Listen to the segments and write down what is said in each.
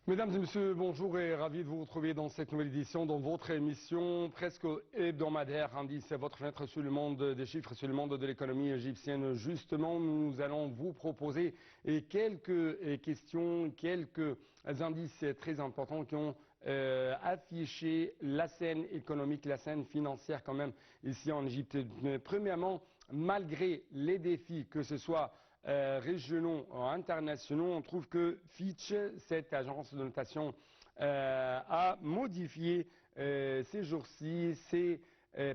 Mesdames et messieurs, bonjour et ravi de vous retrouver dans cette nouvelle édition, dans votre émission presque hebdomadaire, Indice, votre fenêtre sur le monde des chiffres, sur le monde de l'économie égyptienne. Justement, nous allons vous proposer quelques questions, quelques indices très importants qui ont affiché la scène économique, la scène financière quand même ici en Égypte. Mais premièrement, malgré les défis, que ce soit régionaux ou internationaux, on trouve que Fitch, cette agence de notation, a modifié ces jours-ci ses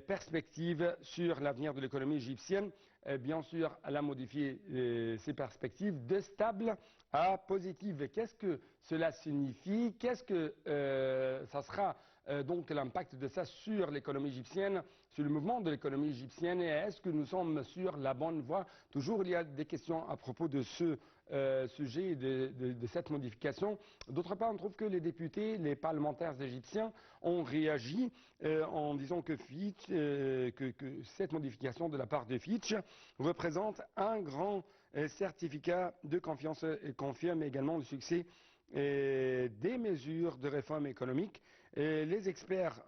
perspectives sur l'avenir de l'économie égyptienne. Bien sûr, elle a modifié ses perspectives de stable à positive. Qu'est-ce que cela signifie? Qu'est-ce que ça sera donc l'impact de ça sur l'économie égyptienne, sur le mouvement de l'économie égyptienne, et est-ce que nous sommes sur la bonne voie? Toujours, il y a des questions à propos de ce sujet, de cette modification. D'autre part, on trouve que les députés, les parlementaires égyptiens ont réagi en disant que cette modification de la part de Fitch représente un grand certificat de confiance et confirme également le succès des mesures de réforme économique. Et les experts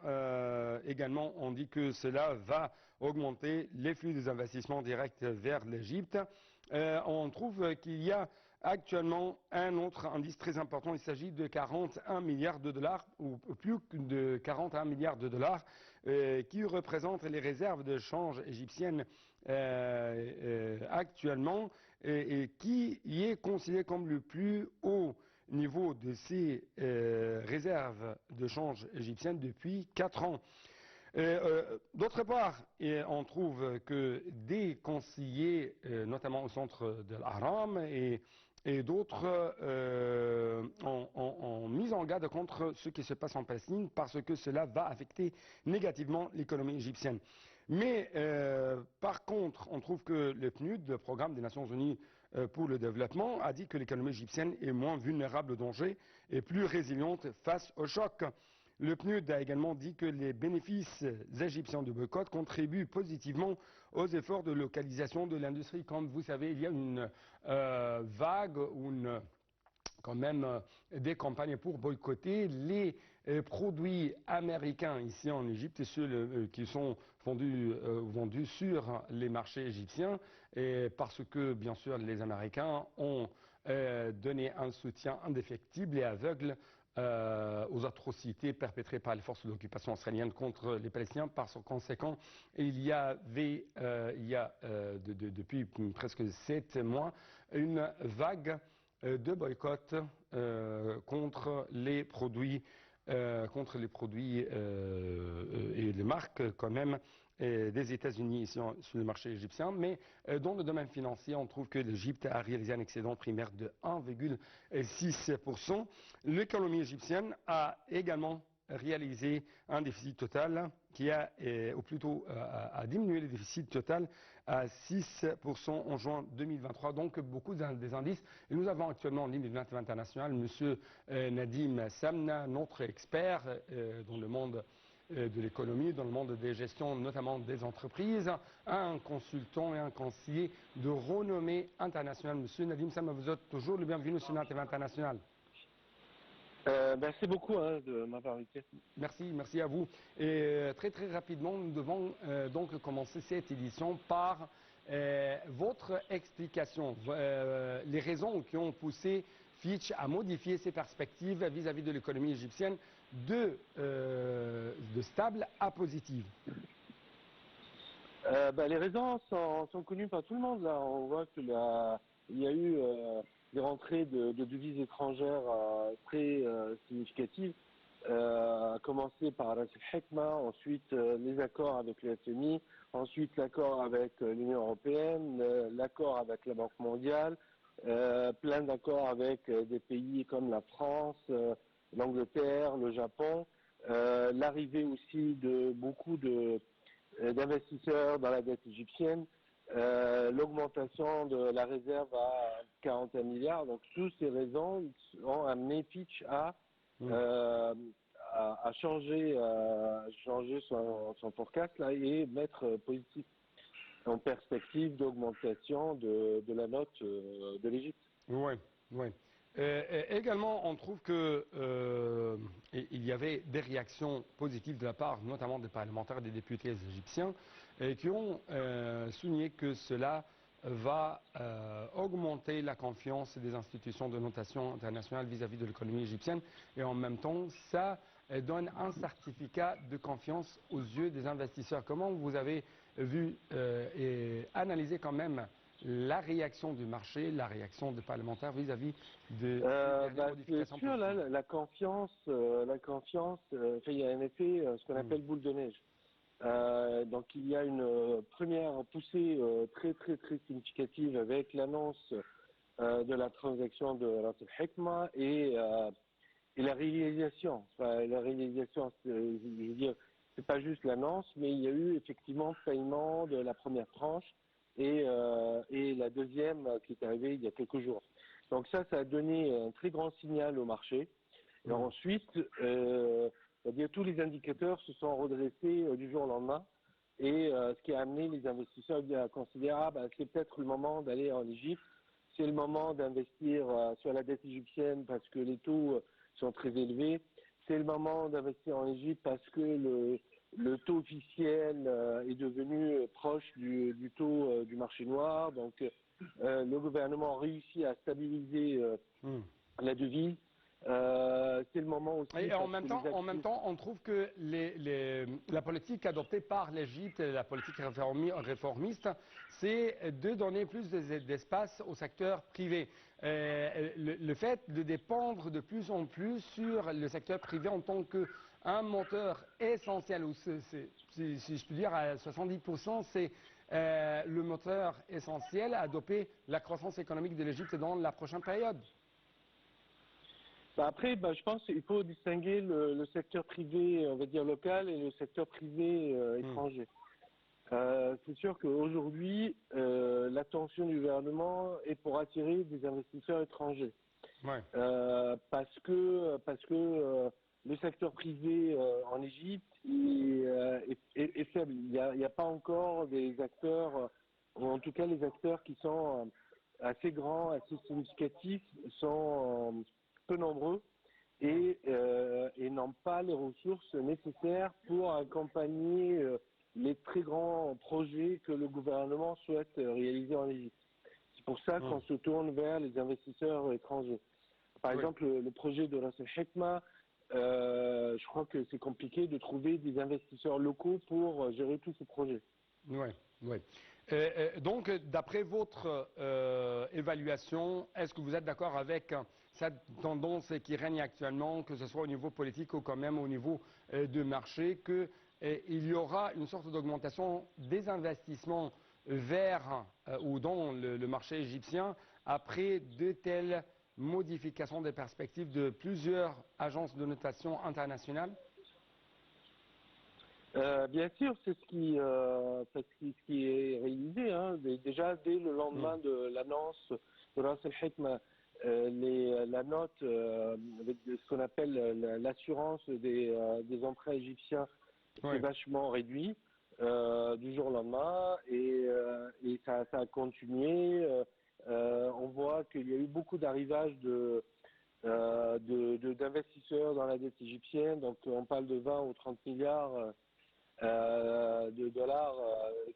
également ont dit que cela va augmenter les flux des investissements directs vers l'Égypte. On trouve qu'il y a actuellement un autre indice très important. Il s'agit de 41 milliards de dollars, ou plus de 41 milliards de dollars, qui représentent les réserves de change égyptiennes actuellement, et qui y est considéré comme le plus haut niveau de ces réserves de change égyptiennes depuis 4 ans. D'autre part, on trouve que des conseillers, notamment au centre de l'Ahram et d'autres, ont mis en garde contre ce qui se passe en Palestine parce que cela va affecter négativement l'économie égyptienne. Mais par contre, on trouve que le PNUD, le Programme des Nations Unies pour le développement, a dit que l'économie égyptienne est moins vulnérable aux dangers et plus résiliente face aux chocs. Le PNUD a également dit que les bénéfices égyptiens de boycott contribuent positivement aux efforts de localisation de l'industrie. Comme vous savez, il y a une vague ou quand même des campagnes pour boycotter les produits américains ici en Égypte, et ceux qui sont vendus sur les marchés égyptiens, et parce que bien sûr les Américains ont donné un soutien indéfectible et aveugle aux atrocités perpétrées par les forces d'occupation israéliennes contre les Palestiniens. Par conséquent, il y a depuis presque 7 mois une vague de boycott contre les produits et les marques quand même des États-Unis sur le marché égyptien. Mais dans le domaine financier, on trouve que l'Égypte a réalisé un excédent primaire de 1,6%. L'économie égyptienne a également réalisé un déficit total qui a, ou plutôt a diminué le déficit total à 6% en juin 2023. Donc beaucoup des indices. Et nous avons actuellement en ligne de l'International international M. Nadim Samna, notre expert dans le monde de l'économie, dans le monde des gestions, notamment des entreprises, un consultant et un conseiller de renommée internationale. Monsieur Nadim Samna, vous êtes toujours le bienvenu sur l'International international. Merci beaucoup de m'avoir invité. Merci à vous. Et très rapidement, nous devons donc commencer cette édition par votre explication, les raisons qui ont poussé Fitch à modifier ses perspectives vis-à-vis de l'économie égyptienne de stable à positive. Les raisons sont connues par tout le monde. Là, on voit qu'il y a eu des rentrées de devises étrangères très significatives, à commencer par Ras el-Hekma, ensuite les accords avec le FMI, ensuite l'accord avec l'Union européenne, l'accord avec la Banque mondiale, plein d'accords avec des pays comme la France, l'Angleterre, le Japon, l'arrivée aussi de beaucoup d'investisseurs dans la dette égyptienne, l'augmentation de la réserve à 41 milliards. Donc, toutes ces raisons ont amené Fitch à changer son forecast là, et mettre positif en perspective d'augmentation de la note de l'Égypte. Oui, oui. Également, on trouve que il y avait des réactions positives de la part, notamment des parlementaires et des députés égyptiens, qui ont souligné que cela va augmenter la confiance des institutions de notation internationale vis-à-vis de l'économie égyptienne et en même temps, ça donne un certificat de confiance aux yeux des investisseurs. Comment vous avez vu et analysé quand même la réaction du marché, la réaction des parlementaires vis-à-vis de ces dernières C'est modifications sûr, là, positives? la confiance, il y a un effet, ce qu'on appelle boule de neige. Donc il y a une première poussée très significative avec l'annonce de la transaction de Ras Al Hikma et la réalisation. Enfin, la réalisation, je veux dire, c'est pas juste l'annonce, mais il y a eu effectivement paiement de la première tranche et la deuxième qui est arrivée il y a quelques jours. Donc ça a donné un très grand signal au marché. Et ensuite, c'est-à-dire tous les indicateurs se sont redressés du jour au lendemain. Et ce qui a amené les investisseurs à considérer, c'est peut-être le moment d'aller en Égypte, c'est le moment d'investir sur la dette égyptienne parce que les taux sont très élevés, c'est le moment d'investir en Égypte parce que le taux officiel est devenu proche du taux du marché noir. Donc le gouvernement réussit à stabiliser la devise. C'est le moment aussi Et en parce même que les actifs... temps, on trouve que la politique adoptée par l'Égypte, la politique réformiste, c'est de donner plus d'espace au secteur privé. Le fait de dépendre de plus en plus sur le secteur privé en tant qu'un moteur essentiel, ou si je puis dire à 70%, c'est le moteur essentiel à adopter la croissance économique de l'Égypte dans la prochaine période. Après, je pense qu'il faut distinguer le secteur privé, on va dire local, et le secteur privé étranger. C'est sûr qu'aujourd'hui, l'attention du gouvernement est pour attirer des investisseurs étrangers. Ouais. Parce que le secteur privé en Égypte est faible. Il n'y a pas encore des acteurs, ou en tout cas les acteurs qui sont assez grands, assez significatifs, sont peu nombreux et n'ont pas les ressources nécessaires pour accompagner les très grands projets que le gouvernement souhaite réaliser en Égypte. C'est pour ça qu'on se tourne vers les investisseurs étrangers. Par exemple, le projet de Ras Al Hikma, je crois que c'est compliqué de trouver des investisseurs locaux pour gérer tous ces projets. Oui, oui. Donc, d'après votre évaluation, est-ce que vous êtes d'accord avec cette tendance qui règne actuellement, que ce soit au niveau politique ou quand même au niveau du marché, qu'il y aura une sorte d'augmentation des investissements vers ou dans le marché égyptien après de telles modifications des perspectives de plusieurs agences de notation internationales? Bien sûr, c'est ce qui est réalisé. Hein. Déjà, dès le lendemain de l'annonce de Ras Al Hikma, la note avec ce qu'on appelle l'assurance des emprunts égyptiens s'est vachement réduit du jour au lendemain et ça a continué. On voit qu'il y a eu beaucoup d'arrivages d'investisseurs dans la dette égyptienne. Donc, on parle de 20 ou 30 milliards de dollars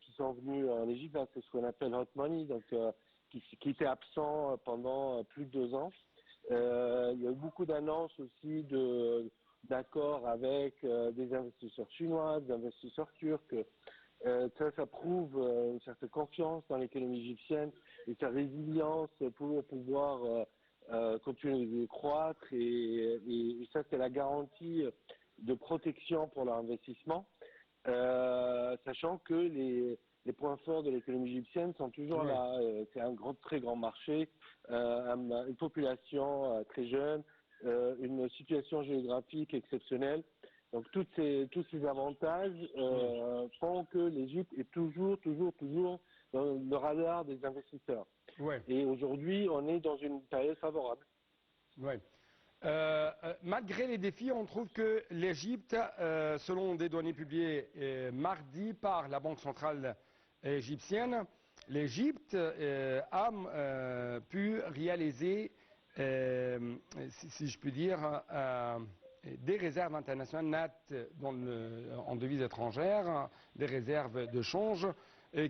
qui sont venus en Égypte, hein, c'est ce qu'on appelle hot money, donc qui était absent pendant plus de 2 ans. Il y a eu beaucoup d'annonces aussi d'accords avec des investisseurs chinois, des investisseurs turcs. Ça prouve une certaine confiance dans l'économie égyptienne et sa résilience pour pouvoir continuer de croître et ça c'est la garantie de protection pour leur investissement. Sachant que les points forts de l'économie égyptienne sont toujours là. C'est un très grand marché, une population très jeune, une situation géographique exceptionnelle. Donc tous ces avantages font que l'Égypte est toujours dans le radar des investisseurs. Et aujourd'hui, on est dans une période favorable. Malgré les défis, on trouve que l'Égypte, selon des données publiées mardi par la Banque centrale égyptienne, l'Égypte a pu réaliser si je puis dire, des réserves internationales nettes en devises étrangères, des réserves de change,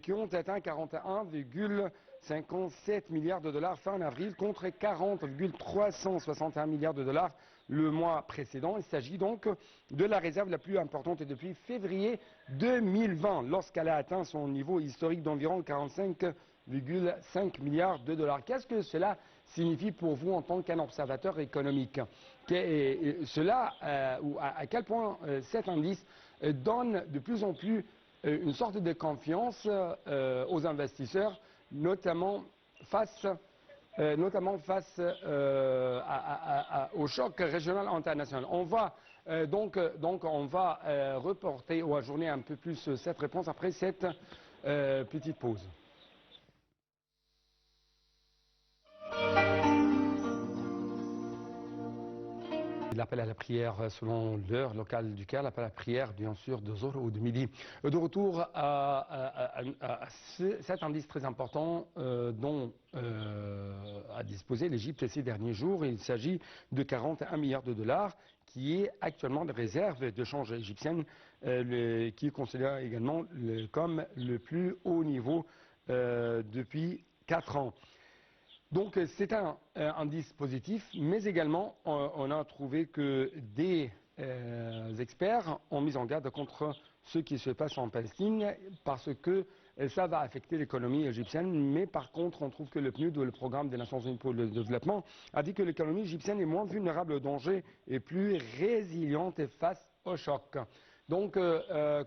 qui ont atteint 41,57 milliards de dollars fin avril contre 40,361 milliards de dollars le mois précédent. Il s'agit donc de la réserve la plus importante depuis février 2020, lorsqu'elle a atteint son niveau historique d'environ 45,5 milliards de dollars. Qu'est-ce que cela signifie pour vous en tant qu'un observateur économique? À quel point cet indice donne de plus en plus une sorte de confiance aux investisseurs, notamment face au choc régional international. On va reporter ou ajourner un peu plus cette réponse après cette petite pause. L'appel à la prière selon l'heure locale du Caire, l'appel à la prière bien sûr de Zohr ou de midi. De retour à cet indice très important dont a disposé l'Égypte ces derniers jours. Il s'agit de 41 milliards de dollars qui est actuellement de réserve de change égyptienne qui est considéré également comme le plus haut niveau depuis 4 ans. Donc c'est un indice positif, mais également on a trouvé que des experts ont mis en garde contre ce qui se passe en Palestine parce que ça va affecter l'économie égyptienne, mais par contre on trouve que le PNUD, le Programme des Nations Unies pour le développement, a dit que l'économie égyptienne est moins vulnérable aux dangers et plus résiliente face au choc. Donc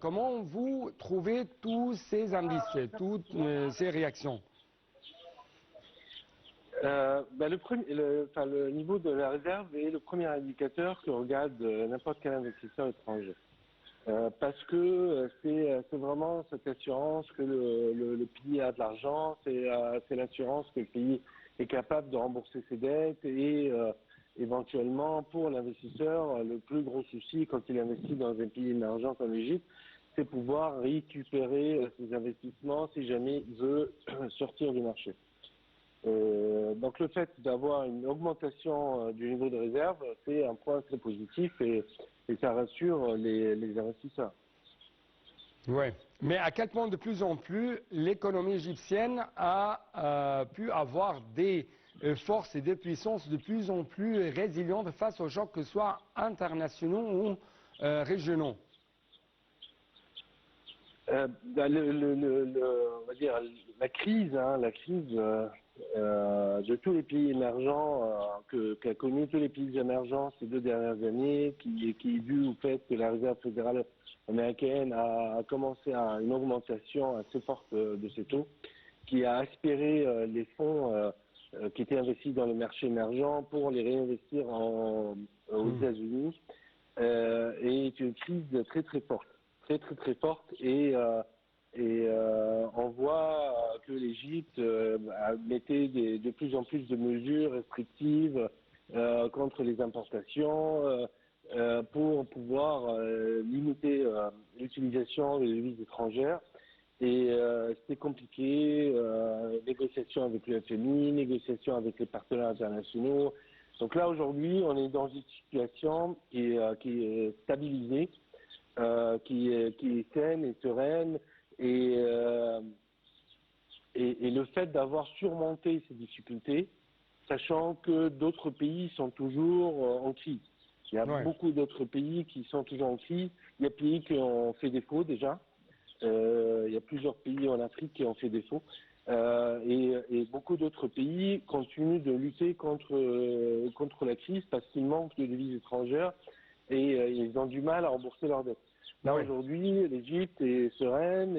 comment vous trouvez tous ces indices, toutes ces réactions? Le niveau de la réserve est le premier indicateur que regarde n'importe quel investisseur étranger. Parce que c'est vraiment cette assurance que le pays a de l'argent, c'est l'assurance que le pays est capable de rembourser ses dettes et éventuellement pour l'investisseur, le plus gros souci quand il investit dans un pays émergent comme l'Égypte, c'est pouvoir récupérer ses investissements si jamais il veut sortir du marché. Donc le fait d'avoir une augmentation du niveau de réserve, c'est un point très positif et ça rassure les investisseurs. Oui, mais à quel point de plus en plus l'économie égyptienne a pu avoir des forces et des puissances de plus en plus résilientes face aux chocs, que ce soit internationaux ou régionaux? On va dire la crise de tous les pays émergents qu'a connu tous les pays émergents ces 2 dernières années, qui est dû au fait que la Réserve fédérale américaine a commencé à une augmentation assez forte de ses taux, qui a aspiré les fonds qui étaient investis dans le marché émergent pour les réinvestir aux États-Unis, est une crise très très forte. Très forte et on voit que l'Égypte mettait de plus en plus de mesures restrictives contre les importations pour pouvoir limiter l'utilisation des devises étrangères. Et c'était compliqué, négociations avec le FMI, négociations avec les partenaires internationaux. Donc là aujourd'hui on est dans une situation qui est stabilisée. Qui est saine et sereine et le fait d'avoir surmonté ces difficultés, sachant que d'autres pays sont toujours en crise. Il y a beaucoup d'autres pays qui sont toujours en crise. Il y a des pays qui ont fait défaut déjà. Il y a plusieurs pays en Afrique qui ont fait défaut. Et beaucoup d'autres pays continuent de lutter contre la crise parce qu'ils manquent de devises étrangères et ils ont du mal à rembourser leurs dettes. Là aujourd'hui, l'Égypte est sereine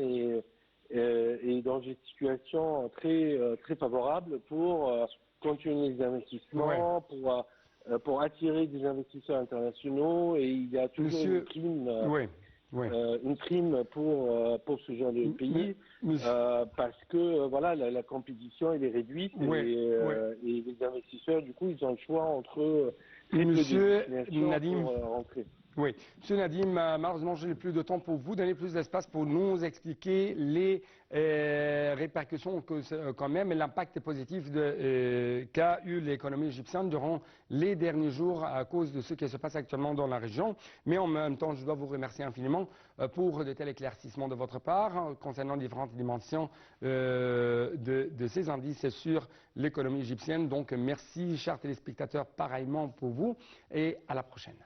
et dans une situation très favorable pour continuer les investissements, pour attirer des investisseurs internationaux, et il y a toujours une prime pour ce genre de pays parce que voilà la compétition elle est réduite et les investisseurs du coup ils ont le choix entre Monsieur Nadim, pour rentrer. Oui. Monsieur Nadim, malheureusement, je n'ai plus de temps pour vous donner plus d'espace pour nous expliquer les répercussions quand même et l'impact positif qu'a eu l'économie égyptienne durant les derniers jours à cause de ce qui se passe actuellement dans la région. Mais en même temps, je dois vous remercier infiniment pour de tels éclaircissements de votre part concernant différentes dimensions de ces indices sur l'économie égyptienne. Donc, merci, chers téléspectateurs, pareillement pour vous et à la prochaine.